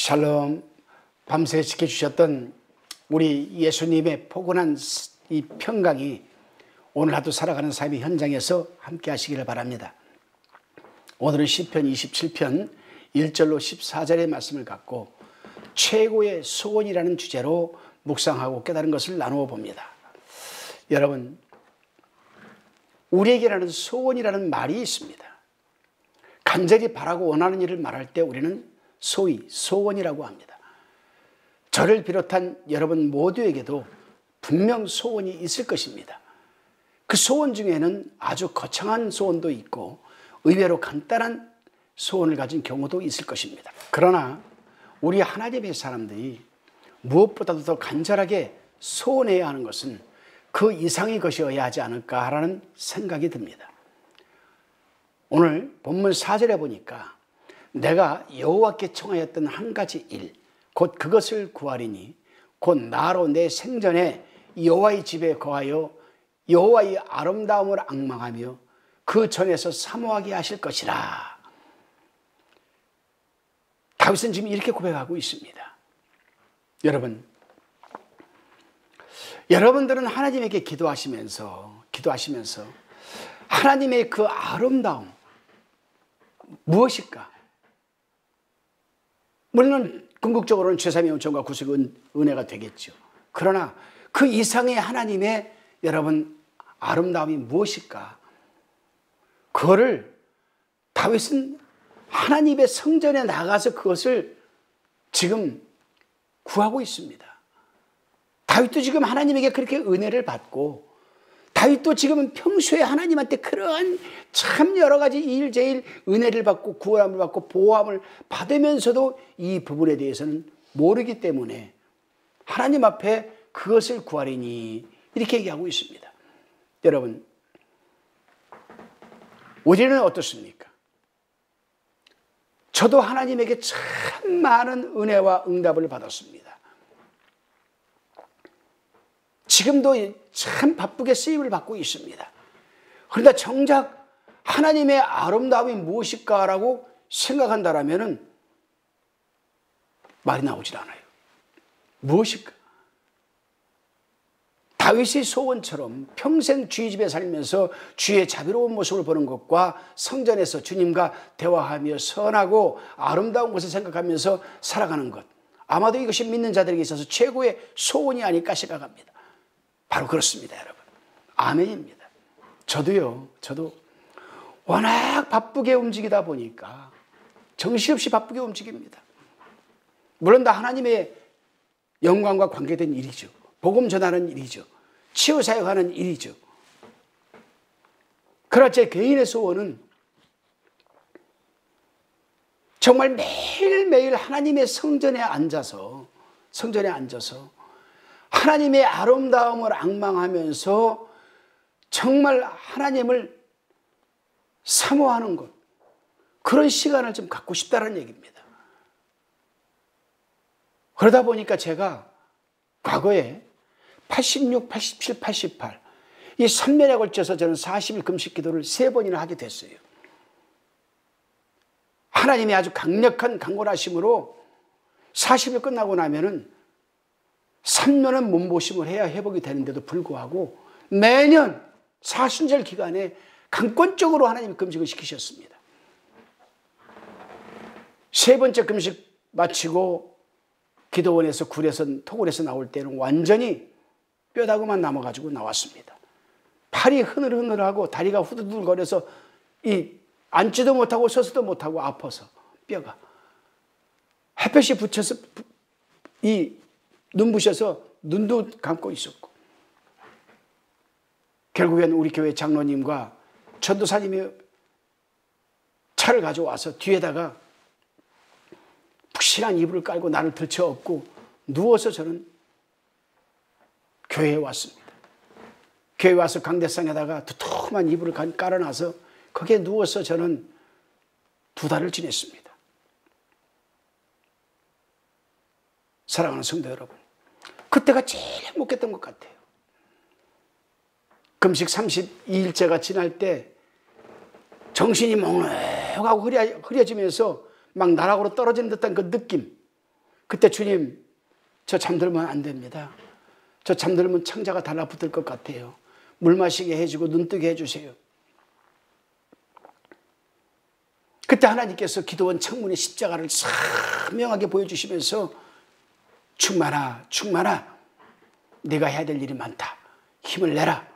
샬롬. 밤새 지켜주셨던 우리 예수님의 포근한 이 평강이 오늘 하루 살아가는 삶의 현장에서 함께 하시기를 바랍니다. 오늘은 시편 27편 1절로 14절의 말씀을 갖고 최고의 소원이라는 주제로 묵상하고 깨달은 것을 나누어 봅니다. 여러분, 우리에게라는 소원이라는 말이 있습니다. 간절히 바라고 원하는 일을 말할 때 우리는 소위 소원이라고 합니다. 저를 비롯한 여러분 모두에게도 분명 소원이 있을 것입니다. 그 소원 중에는 아주 거창한 소원도 있고 의외로 간단한 소원을 가진 경우도 있을 것입니다. 그러나 우리 하나님의 사람들이 무엇보다도 더 간절하게 소원해야 하는 것은 그 이상의 것이어야 하지 않을까라는 생각이 듭니다. 오늘 본문 4절에 보니까 내가 여호와께 청하였던 한 가지 일, 곧 그것을 구하리니 곧 나로 내 생전에 여호와의 집에 거하여 여호와의 아름다움을 앙망하며 그 전에서 사모하게 하실 것이라. 다윗은 지금 이렇게 고백하고 있습니다. 여러분들은 하나님에게 기도하시면서 하나님의 그 아름다움 무엇일까? 물론 궁극적으로는 죄사함의 은총과 구속의 은혜가 되겠죠. 그러나 그 이상의 하나님의 여러분 아름다움이 무엇일까? 그거를 다윗은 하나님의 성전에 나가서 그것을 지금 구하고 있습니다. 다윗도 지금 하나님에게 그렇게 은혜를 받고 다윗도 지금은 평소에 하나님한테 그러한 참 여러 가지 일제일 은혜를 받고 구원함을 받고 보호함을 받으면서도 이 부분에 대해서는 모르기 때문에 하나님 앞에 그것을 구하리니 이렇게 얘기하고 있습니다. 여러분, 우리는 어떻습니까? 저도 하나님에게 참 많은 은혜와 응답을 받았습니다. 지금도 참 바쁘게 쓰임을 받고 있습니다. 그런데 정작 하나님의 아름다움이 무엇일까라고 생각한다면 말이 나오질 않아요. 무엇일까? 다윗의 소원처럼 평생 주의 집에 살면서 주의 자비로운 모습을 보는 것과 성전에서 주님과 대화하며 선하고 아름다운 것을 생각하면서 살아가는 것, 아마도 이것이 믿는 자들에게 있어서 최고의 소원이 아닐까 생각합니다. 바로 그렇습니다, 여러분. 아멘입니다. 저도 워낙 바쁘게 움직이다 보니까 정신없이 바쁘게 움직입니다. 물론 다 하나님의 영광과 관계된 일이죠. 복음 전하는 일이죠. 치유 사역하는 일이죠. 그러나 제 개인의 소원은 정말 매일매일 하나님의 성전에 앉아서 하나님의 아름다움을 앙망하면서 정말 하나님을 사모하는 것, 그런 시간을 좀 갖고 싶다는 얘기입니다. 그러다 보니까 제가 과거에 86, 87, 88 이 3년에 걸쳐서 저는 40일 금식 기도를 3번이나 하게 됐어요. 하나님의 아주 강력한 강권하심으로 40일 끝나고 나면은 3년은 몸보심을 해야 회복이 되는데도 불구하고 매년 사순절 기간에 강권적으로 하나님이 금식을 시키셨습니다. 3번째 금식 마치고 기도원에서 굴에서 토굴에서 나올 때는 완전히 뼈다구만 남아가지고 나왔습니다. 팔이 흐늘흐늘하고 다리가 후들후들거려서 앉지도 못하고 서서도 못하고 아파서 뼈가 햇볕이 붙여서 눈부셔서 눈도 감고 있었고, 결국엔 우리 교회 장로님과 전도사님이 차를 가져와서 뒤에다가 푹신한 이불을 깔고 나를 들쳐업고 누워서 저는 교회에 왔습니다. 교회에 와서 강대상에다가 두툼한 이불을 깔아놔서 거기에 누워서 저는 2달을 지냈습니다. 사랑하는 성도 여러분, 그때가 제일 행복했던 것 같아요. 금식 32일째가 지날 때 정신이 멍하고 흐려지면서 막 나락으로 떨어지는 듯한 그 느낌, 그때 주님, 저 잠들면 안 됩니다. 저 잠들면 창자가 달라붙을 것 같아요. 물 마시게 해주고 눈 뜨게 해주세요. 그때 하나님께서 기도원 창문의 십자가를 선명하게 보여주시면서 충만아, 충만아, 네가 해야 될 일이 많다. 힘을 내라.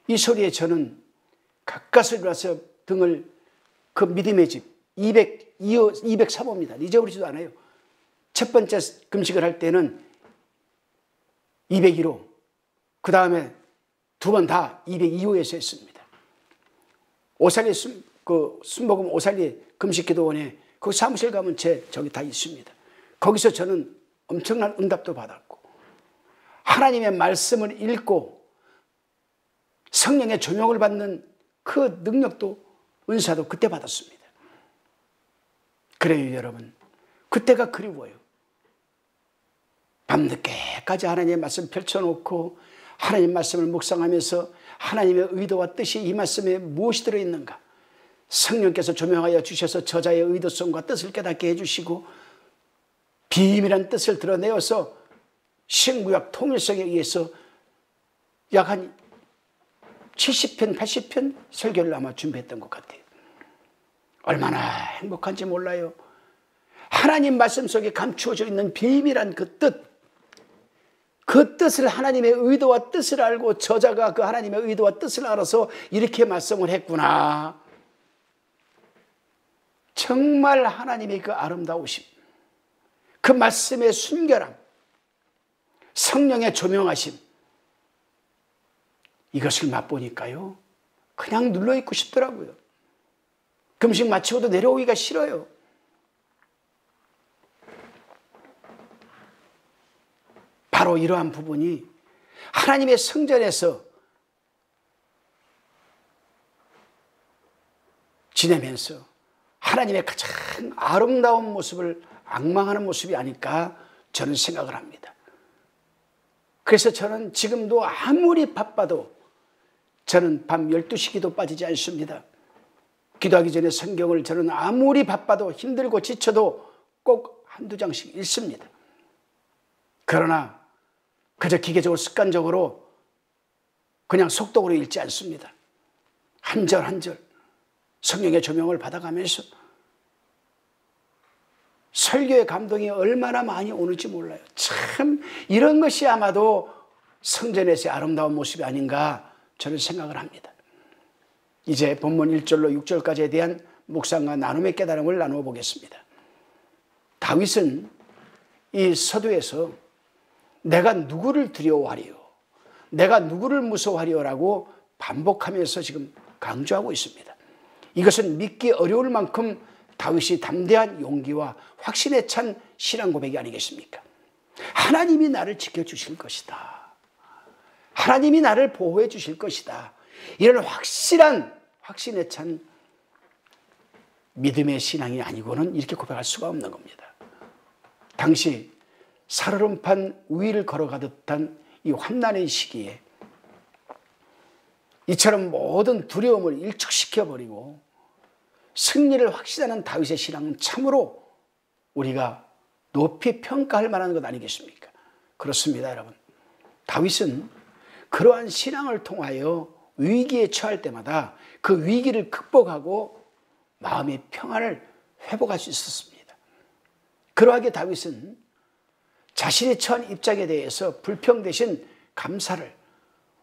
이 소리에 저는 가까스 일어나서 등을 그 믿음의 집 203호입니다. 잊어버리지도 않아요. 첫 번째 금식을 할 때는 201호, 그 다음에 두 번 다 202호에서 했습니다. 오살리 순복음 오살리 금식기도원에 그 사무실 가면 저기 다 있습니다. 거기서 저는 엄청난 응답도 받았고 하나님의 말씀을 읽고 성령의 조명을 받는 그 능력도 은사도 그때 받았습니다. 그래요, 여러분. 그때가 그리워요. 밤늦게까지 하나님의 말씀 펼쳐놓고 하나님 말씀을 묵상하면서 하나님의 의도와 뜻이 이 말씀에 무엇이 들어있는가, 성령께서 조명하여 주셔서 저자의 의도성과 뜻을 깨닫게 해주시고 비밀한 뜻을 드러내어서 신구약 통일성에 의해서 약 한 70편, 80편 설교를 아마 준비했던 것 같아요. 얼마나 행복한지 몰라요. 하나님 말씀 속에 감추어져 있는 비밀한 그 뜻, 그 뜻을 하나님의 의도와 뜻을 알고 저자가 그 하나님의 의도와 뜻을 알아서 이렇게 말씀을 했구나. 정말 하나님의 그 아름다우심, 그 말씀의 순결함, 성령의 조명하심, 이것을 맛보니까요 그냥 눌러있고 싶더라고요. 금식 마치고도 내려오기가 싫어요. 바로 이러한 부분이 하나님의 성전에서 지내면서 하나님의 가장 아름다운 모습을 앙망하는 모습이 아닐까 저는 생각을 합니다. 그래서 저는 지금도 아무리 바빠도 저는 밤 12시 기도 빠지지 않습니다. 기도하기 전에 성경을 저는 아무리 바빠도 힘들고 지쳐도 꼭 한두 장씩 읽습니다. 그러나 그저 기계적으로 습관적으로 그냥 속독으로 읽지 않습니다. 한 절 한 절 성령의 조명을 받아가면서 설교의 감동이 얼마나 많이 오는지 몰라요. 참 이런 것이 아마도 성전에서의 아름다운 모습이 아닌가 저는 생각을 합니다. 이제 본문 1절로 6절까지에 대한 묵상과 나눔의 깨달음을 나누어 보겠습니다. 다윗은 이 서두에서 내가 누구를 두려워하리요, 내가 누구를 무서워하리요라고 반복하면서 지금 강조하고 있습니다. 이것은 믿기 어려울 만큼 다윗이 담대한 용기와 확신에 찬 신앙 고백이 아니겠습니까? 하나님이 나를 지켜주실 것이다, 하나님이 나를 보호해 주실 것이다, 이런 확신에 찬 믿음의 신앙이 아니고는 이렇게 고백할 수가 없는 겁니다. 당시 살얼음판 위를 걸어가듯한 이 환난의 시기에 이처럼 모든 두려움을 일축시켜버리고 승리를 확신하는 다윗의 신앙은 참으로 우리가 높이 평가할 만한 것 아니겠습니까? 그렇습니다, 여러분. 다윗은 그러한 신앙을 통하여 위기에 처할 때마다 그 위기를 극복하고 마음의 평안을 회복할 수 있었습니다. 그러하게 다윗은 자신이 처한 입장에 대해서 불평 대신 감사를,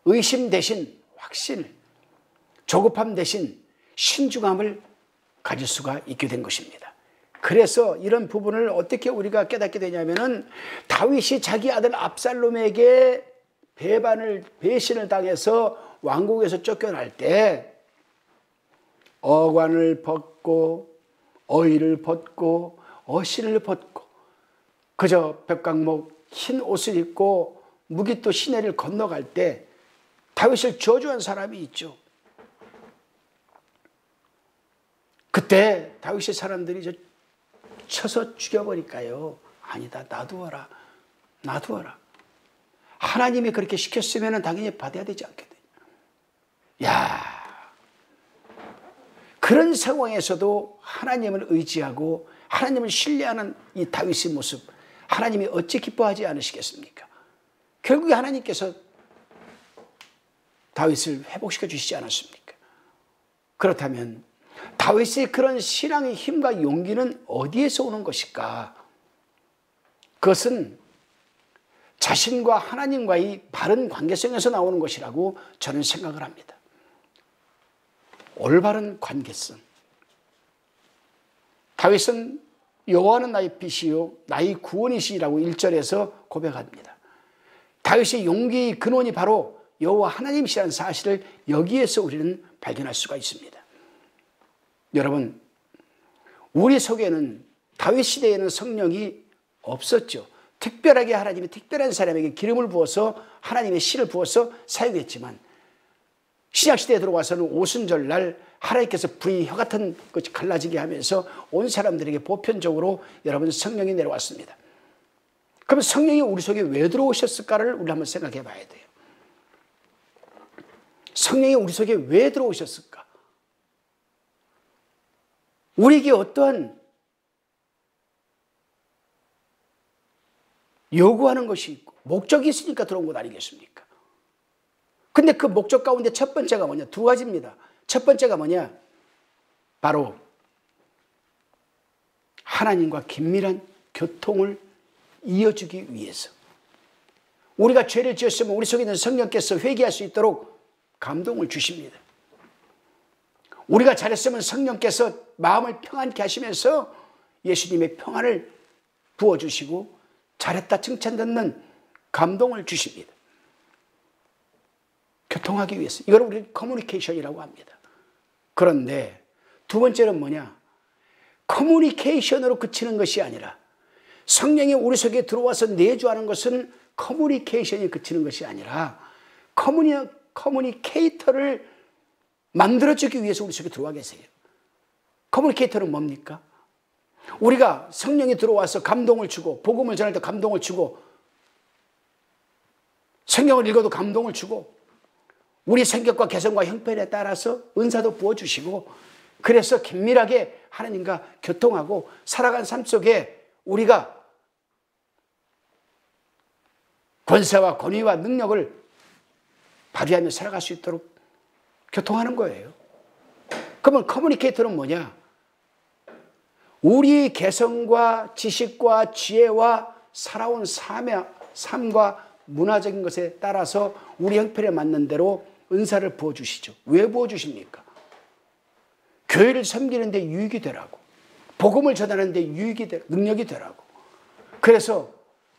의심 대신 확신을, 조급함 대신 신중함을 가질 수가 있게 된 것입니다. 그래서 이런 부분을 어떻게 우리가 깨닫게 되냐면은 다윗이 자기 아들 압살롬에게 배신을 당해서 왕국에서 쫓겨날 때 어관을 벗고 어의를 벗고 어신을 벗고 그저 벽광목 흰 옷을 입고 무기또 시내를 건너갈 때 다윗을 저주한 사람이 있죠. 그때 다윗의 사람들이 쳐서 죽여버릴까요? 아니다, 놔두어라, 놔두어라. 하나님이 그렇게 시켰으면 당연히 받아야 되지 않겠냐. 야, 그런 상황에서도 하나님을 의지하고 하나님을 신뢰하는 이 다윗의 모습, 하나님이 어찌 기뻐하지 않으시겠습니까? 결국에 하나님께서 다윗을 회복시켜 주시지 않았습니까? 그렇다면 다윗의 그런 신앙의 힘과 용기는 어디에서 오는 것일까? 그것은 자신과 하나님과의 바른 관계성에서 나오는 것이라고 저는 생각을 합니다. 올바른 관계성. 다윗은 여호와는 나의 빛이요 나의 구원이시라고 1절에서 고백합니다. 다윗의 용기의 근원이 바로 여호와 하나님이시라는 사실을 여기에서 우리는 발견할 수가 있습니다. 여러분, 우리 속에는 다윗 시대에는 성령이 없었죠. 특별하게 하나님이 특별한 사람에게 기름을 부어서 하나님의 씨를 부어서 사용했지만 신약시대에 들어와서는 오순절날 하나님께서 불이 혀 같은 것이 갈라지게 하면서 온 사람들에게 보편적으로 여러분 성령이 내려왔습니다. 그럼 성령이 우리 속에 왜 들어오셨을까를 우리 한번 생각해 봐야 돼요. 성령이 우리 속에 왜 들어오셨을까? 우리에게 어떠한 요구하는 것이 있고 목적이 있으니까 들어온 것 아니겠습니까? 근데 그 목적 가운데 첫 번째가 뭐냐? 두 가지입니다. 첫 번째가 뭐냐? 바로 하나님과 긴밀한 교통을 이어주기 위해서. 우리가 죄를 지었으면 우리 속에 있는 성령께서 회개할 수 있도록 감동을 주십니다. 우리가 잘했으면 성령께서 마음을 평안케 하시면서 예수님의 평안을 부어주시고 잘했다 칭찬 듣는 감동을 주십니다. 교통하기 위해서. 이걸 우리 커뮤니케이션이라고 합니다. 그런데 두 번째는 뭐냐? 커뮤니케이션으로 그치는 것이 아니라 성령이 우리 속에 들어와서 내주하는 것은 커뮤니케이션이 그치는 것이 아니라 커뮤니케이터를 만들어주기 위해서 우리 속에 들어와 계세요. 커뮤니케이터는 뭡니까? 우리가 성령이 들어와서 감동을 주고 복음을 전할 때 감동을 주고 성경을 읽어도 감동을 주고 우리 성격과 개성과 형편에 따라서 은사도 부어주시고 그래서 긴밀하게 하나님과 교통하고 살아간 삶 속에 우리가 권세와 권위와 능력을 발휘하며 살아갈 수 있도록 교통하는 거예요. 그러면 커뮤니케이터는 뭐냐? 우리의 개성과 지식과 지혜와 살아온 삶과 문화적인 것에 따라서 우리 형편에 맞는 대로 은사를 부어주시죠. 왜 부어주십니까? 교회를 섬기는데 유익이 되라고. 복음을 전하는데 유익이 되라고. 능력이 되라고. 그래서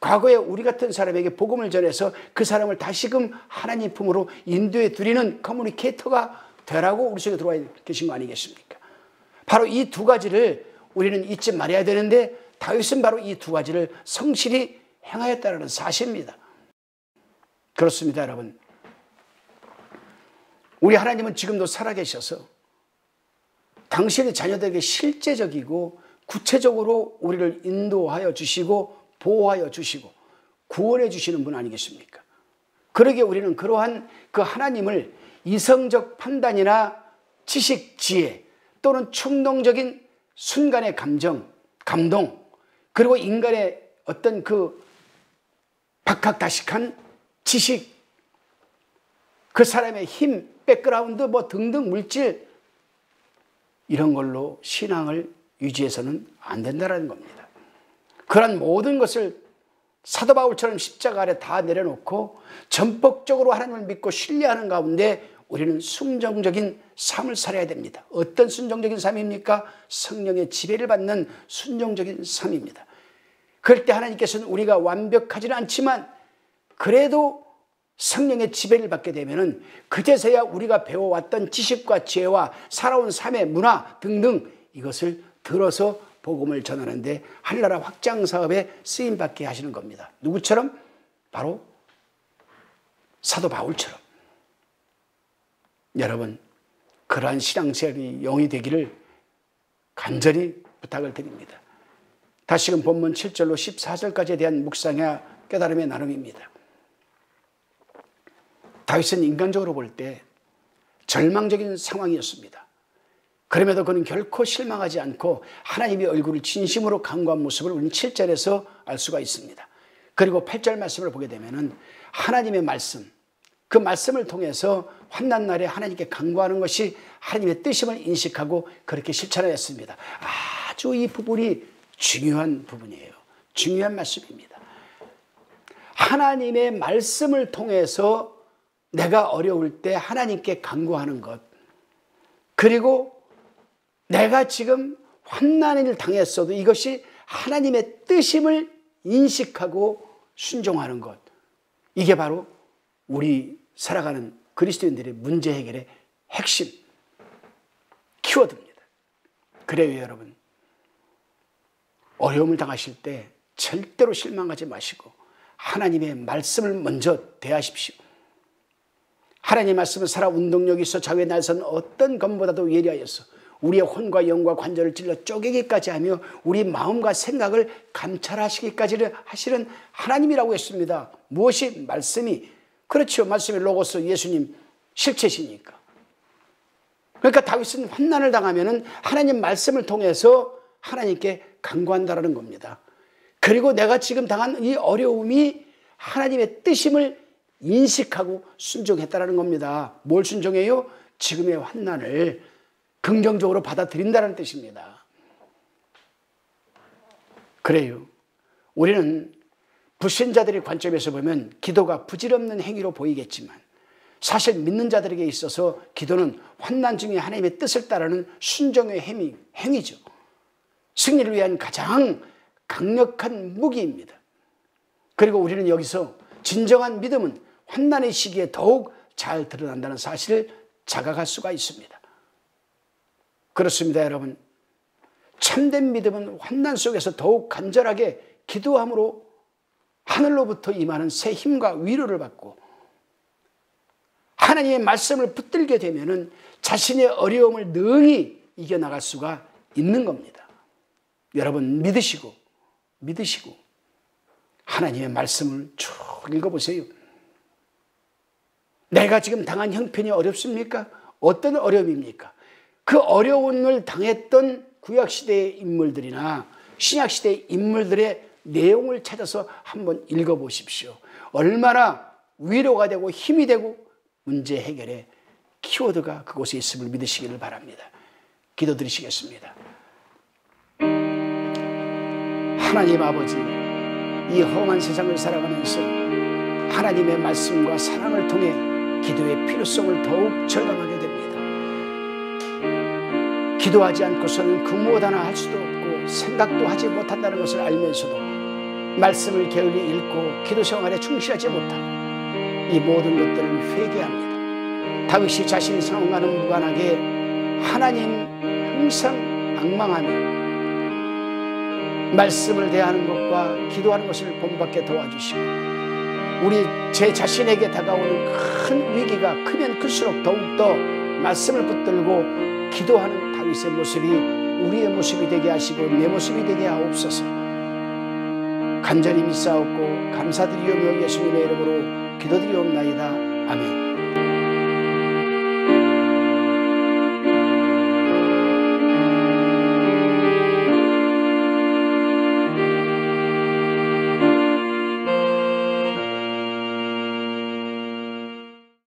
과거에 우리 같은 사람에게 복음을 전해서 그 사람을 다시금 하나님 품으로 인도해 드리는 커뮤니케이터가 되라고 우리 속에 들어와 계신 거 아니겠습니까? 바로 이 두 가지를 우리는 잊지 말아야 되는데 다윗은 바로 이 두 가지를 성실히 행하였다는 사실입니다. 그렇습니다, 여러분. 우리 하나님은 지금도 살아계셔서 당신의 자녀들에게 실제적이고 구체적으로 우리를 인도하여 주시고 보호하여 주시고 구원해 주시는 분 아니겠습니까? 그러기에 우리는 그러한 그 하나님을 이성적 판단이나 지식, 지혜 또는 충동적인 순간의 감정, 감동 그리고 인간의 어떤 그 박학다식한 지식 그 사람의 힘, 백그라운드 뭐 등등 물질 이런 걸로 신앙을 유지해서는 안 된다는 겁니다. 그런 모든 것을 사도 바울처럼 십자가 아래 다 내려놓고 전폭적으로 하나님을 믿고 신뢰하는 가운데 우리는 순종적인 삶을 살아야 됩니다. 어떤 순종적인 삶입니까? 성령의 지배를 받는 순종적인 삶입니다. 그럴 때 하나님께서는 우리가 완벽하지는 않지만 그래도 성령의 지배를 받게 되면은 그제서야 우리가 배워왔던 지식과 지혜와 살아온 삶의 문화 등등 이것을 들어서 복음을 전하는데 한나라 확장 사업에 쓰임받게 하시는 겁니다. 누구처럼? 바로 사도 바울처럼. 여러분, 그러한 신앙생활이 영이 되기를 간절히 부탁을 드립니다. 다시금 본문 7절로 14절까지에 대한 묵상과 깨달음의 나눔입니다. 다윗은 인간적으로 볼 때 절망적인 상황이었습니다. 그럼에도 그는 결코 실망하지 않고 하나님의 얼굴을 진심으로 간구한 모습을 우리는 7절에서 알 수가 있습니다. 그리고 8절 말씀을 보게 되면은 하나님의 말씀, 그 말씀을 통해서 환난 날에 하나님께 간구하는 것이 하나님의 뜻임을 인식하고 그렇게 실천하였습니다. 아주 이 부분이 중요한 부분이에요. 중요한 말씀입니다. 하나님의 말씀을 통해서 내가 어려울 때 하나님께 간구하는 것, 그리고 내가 지금 환난을 당했어도 이것이 하나님의 뜻임을 인식하고 순종하는 것, 이게 바로 우리 살아가는 그리스도인들의 문제 해결의 핵심 키워드입니다. 그래요, 여러분. 어려움을 당하실 때 절대로 실망하지 마시고 하나님의 말씀을 먼저 대하십시오. 하나님의 말씀은 살아 운동력이 있어 좌우에 날선 어떤 검보다도 예리하여서 우리의 혼과 영과 관절을 찔러 쪼개기까지 하며 우리 마음과 생각을 감찰하시기까지 하시는 하나님이라고 했습니다. 무엇이? 말씀이. 그렇죠. 말씀이 로고스 예수님 실체시니까. 그러니까 다윗은 환난을 당하면은 하나님 말씀을 통해서 하나님께 간구한다라는 겁니다. 그리고 내가 지금 당한 이 어려움이 하나님의 뜻임을 인식하고 순종했다라는 겁니다. 뭘 순종해요? 지금의 환난을 긍정적으로 받아들인다는 뜻입니다. 그래요. 우리는 불신자들의 관점에서 보면 기도가 부질없는 행위로 보이겠지만 사실 믿는 자들에게 있어서 기도는 환난 중에 하나님의 뜻을 따르는 순종의 행위죠. 승리를 위한 가장 강력한 무기입니다. 그리고 우리는 여기서 진정한 믿음은 환난의 시기에 더욱 잘 드러난다는 사실을 자각할 수가 있습니다. 그렇습니다, 여러분. 참된 믿음은 환난 속에서 더욱 간절하게 기도함으로 하늘로부터 임하는 새 힘과 위로를 받고 하나님의 말씀을 붙들게 되면은 자신의 어려움을 능히 이겨나갈 수가 있는 겁니다. 여러분 믿으시고 하나님의 말씀을 쭉 읽어보세요. 내가 지금 당한 형편이 어렵습니까? 어떤 어려움입니까? 그 어려움을 당했던 구약시대의 인물들이나 신약시대의 인물들의 내용을 찾아서 한번 읽어보십시오. 얼마나 위로가 되고 힘이 되고 문제 해결의 키워드가 그곳에 있음을 믿으시기를 바랍니다. 기도드리시겠습니다. 하나님 아버지, 이 험한 세상을 살아가면서 하나님의 말씀과 사랑을 통해 기도의 필요성을 더욱 절감하게 됩니다. 기도하지 않고서는 그 무엇 하나 할 수도 없고 생각도 하지 못한다는 것을 알면서도 말씀을 게을리 읽고 기도 생활에 충실하지 못한 이 모든 것들을 회개합니다. 다윗이 자신이 상황과는 무관하게 하나님 항상 앙망하며 말씀을 대하는 것과 기도하는 것을 본받게 도와주시고 우리 제 자신에게 다가오는 큰 위기가 크면 클수록 더욱더 말씀을 붙들고 기도하는 다윗의 모습이 우리의 모습이 되게 하시고 내 모습이 되게 하옵소서. 간절히 믿사옵고 감사드리오며 예수님의 이름으로 기도드리옵나이다. 아멘.